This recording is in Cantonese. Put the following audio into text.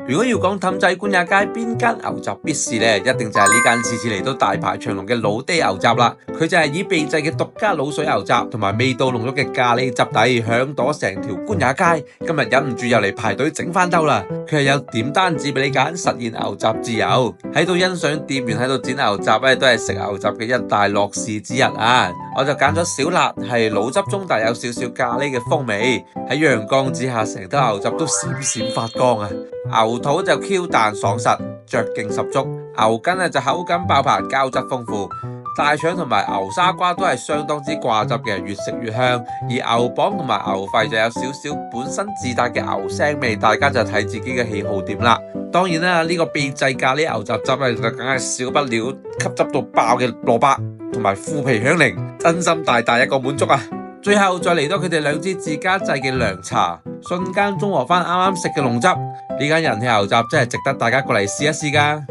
如果要講氹仔官也街邊間牛雜必試呢，一定就係呢間次次嚟都大排長龍嘅老爹牛雜啦。佢就係以秘製嘅獨家滷水牛雜同埋味道濃郁嘅咖喱汁底，響朵成條官也街。今日忍唔住又嚟排隊整翻兜啦。佢係有點單子俾你揀，實現牛雜自由。喺度欣賞店員喺度剪牛雜咧，都係食牛雜嘅一大樂事之一啊！我就揀咗小辣，係滷汁中帶有少少咖喱嘅風味。喺陽光之下，成兜牛雜都閃閃發光啊！牛肚就 Q 彈爽實，嚼勁十足；牛筋就口感爆棚，膠質豐富。大腸同埋牛沙瓜都係相當之掛汁嘅，越食越香。而牛膀同埋牛肺就有少少本身自帶嘅牛腥味，大家就睇自己嘅喜好點啦。當然啦，呢個秘製咖喱牛雜汁咧，就梗係少不了吸汁到爆嘅蘿蔔同埋腐皮響鈴，真心大大一個滿足啊！最後再嚟到佢哋兩支自家製嘅涼茶，瞬間中和翻啱啱食嘅濃汁。呢間人氣牛雜真係值得大家過嚟試一試㗎。